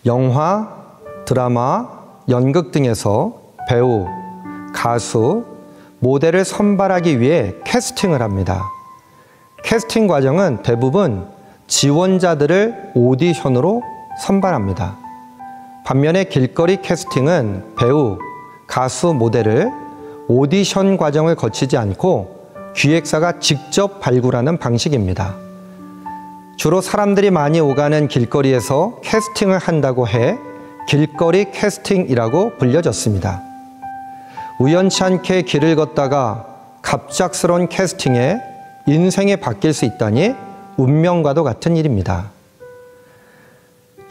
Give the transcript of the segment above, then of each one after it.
영화, 드라마, 연극 등에서 배우, 가수, 모델을 선발하기 위해 캐스팅을 합니다. 캐스팅 과정은 대부분 지원자들을 오디션으로 선발합니다. 반면에 길거리 캐스팅은 배우, 가수, 모델을 오디션 과정을 거치지 않고 기획사가 직접 발굴하는 방식입니다. 주로 사람들이 많이 오가는 길거리에서 캐스팅을 한다고 해 길거리 캐스팅이라고 불려졌습니다. 우연치 않게 길을 걷다가 갑작스러운 캐스팅에 인생이 바뀔 수 있다니 운명과도 같은 일입니다.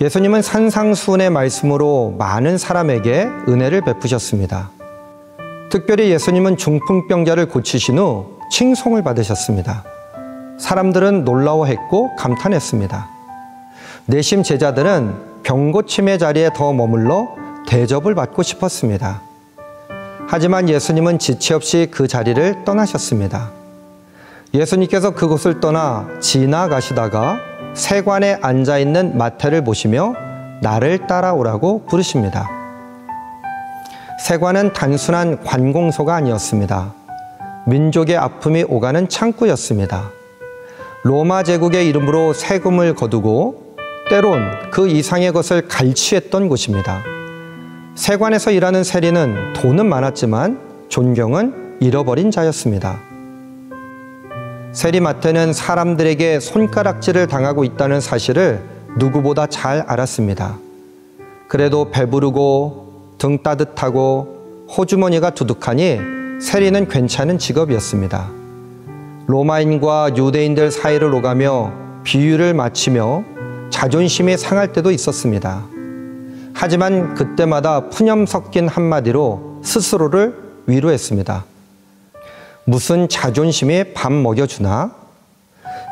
예수님은 산상수훈의 말씀으로 많은 사람에게 은혜를 베푸셨습니다. 특별히 예수님은 중풍병자를 고치신 후 칭송을 받으셨습니다. 사람들은 놀라워했고 감탄했습니다. 내심 제자들은 병고침의 자리에 더 머물러 대접을 받고 싶었습니다. 하지만 예수님은 지체 없이 그 자리를 떠나셨습니다. 예수님께서 그곳을 떠나 지나가시다가 세관에 앉아있는 마태를 보시며 나를 따라오라고 부르십니다. 세관은 단순한 관공서가 아니었습니다. 민족의 아픔이 오가는 창구였습니다. 로마 제국의 이름으로 세금을 거두고 때론 그 이상의 것을 갈취했던 곳입니다. 세관에서 일하는 세리는 돈은 많았지만 존경은 잃어버린 자였습니다. 세리 마태는 사람들에게 손가락질을 당하고 있다는 사실을 누구보다 잘 알았습니다. 그래도 배부르고 등 따뜻하고 호주머니가 두둑하니 세리는 괜찮은 직업이었습니다. 로마인과 유대인들 사이를 오가며 비유를 맞추며 자존심이 상할 때도 있었습니다. 하지만 그때마다 푸념 섞인 한마디로 스스로를 위로했습니다. 무슨 자존심이 밥 먹여주나?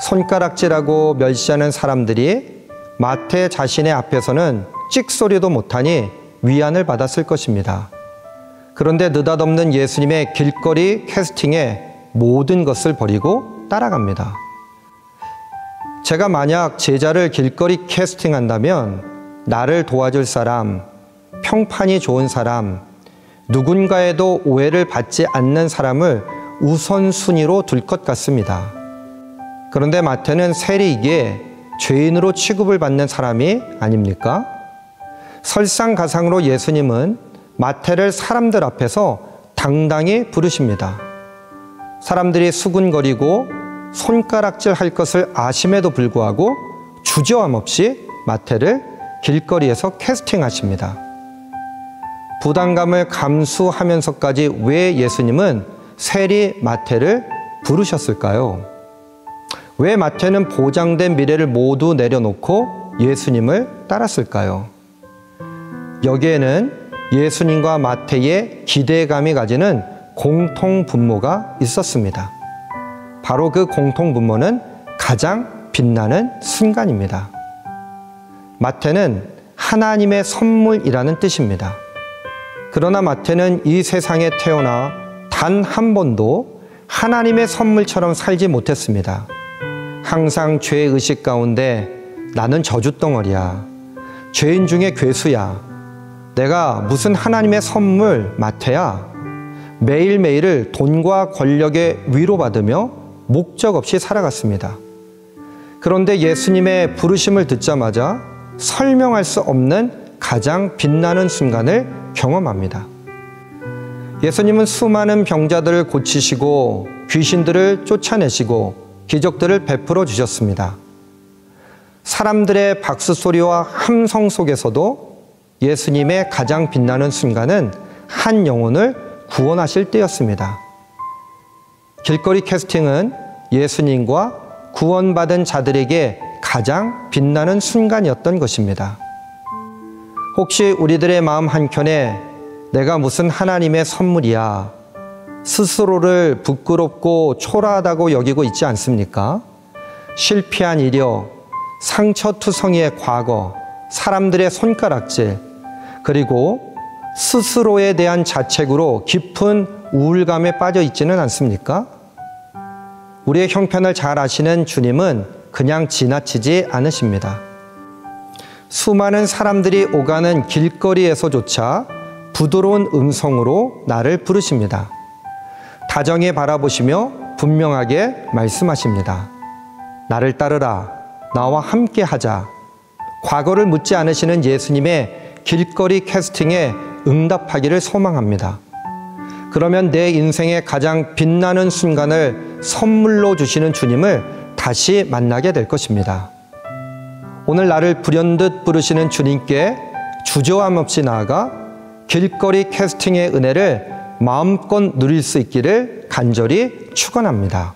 손가락질하고 멸시하는 사람들이 마태 자신의 앞에서는 찍소리도 못하니 위안을 받았을 것입니다. 그런데 느닷없는 예수님의 길거리 캐스팅에 모든 것을 버리고 따라갑니다. 제가 만약 제자를 길거리 캐스팅한다면 나를 도와줄 사람, 평판이 좋은 사람, 누군가에도 오해를 받지 않는 사람을 우선순위로 둘 것 같습니다. 그런데 마태는 세리이기에 죄인으로 취급을 받는 사람이 아닙니까? 설상가상으로 예수님은 마태를 사람들 앞에서 당당히 부르십니다. 사람들이 수군거리고 손가락질 할 것을 아심에도 불구하고 주저함 없이 마태를 길거리에서 캐스팅하십니다. 부담감을 감수하면서까지 왜 예수님은 세리 마태를 부르셨을까요? 왜 마태는 보장된 미래를 모두 내려놓고 예수님을 따랐을까요? 여기에는 예수님과 마태의 기대감이 가지는 공통분모가 있었습니다. 바로 그 공통분모는 가장 빛나는 순간입니다. 마태는 하나님의 선물이라는 뜻입니다. 그러나 마태는 이 세상에 태어나 단 한 번도 하나님의 선물처럼 살지 못했습니다. 항상 죄의식 가운데 나는 저주덩어리야. 죄인 중에 괴수야. 내가 무슨 하나님의 선물 마태야. 매일매일을 돈과 권력에 위로받으며 목적 없이 살아갔습니다. 그런데 예수님의 부르심을 듣자마자 설명할 수 없는 가장 빛나는 순간을 경험합니다. 예수님은 수많은 병자들을 고치시고 귀신들을 쫓아내시고 기적들을 베풀어 주셨습니다. 사람들의 박수 소리와 함성 속에서도 예수님의 가장 빛나는 순간은 한 영혼을 구원하실 때였습니다. 길거리 캐스팅은 예수님과 구원받은 자들에게 가장 빛나는 순간이었던 것입니다. 혹시 우리들의 마음 한켠에 내가 무슨 하나님의 선물이야, 스스로를 부끄럽고 초라하다고 여기고 있지 않습니까? 실패한 이력, 상처투성이의 과거, 사람들의 손가락질, 그리고 스스로에 대한 자책으로 깊은 우울감에 빠져 있지는 않습니까? 우리의 형편을 잘 아시는 주님은 그냥 지나치지 않으십니다. 수많은 사람들이 오가는 길거리에서조차 부드러운 음성으로 나를 부르십니다. 다정히 바라보시며 분명하게 말씀하십니다. 나를 따르라, 나와 함께 하자. 과거를 묻지 않으시는 예수님의 길거리 캐스팅에 응답하기를 소망합니다. 그러면 내 인생의 가장 빛나는 순간을 선물로 주시는 주님을 다시 만나게 될 것입니다. 오늘 나를 불현듯 부르시는 주님께 주저함 없이 나아가 길거리 캐스팅의 은혜를 마음껏 누릴 수 있기를 간절히 축원합니다.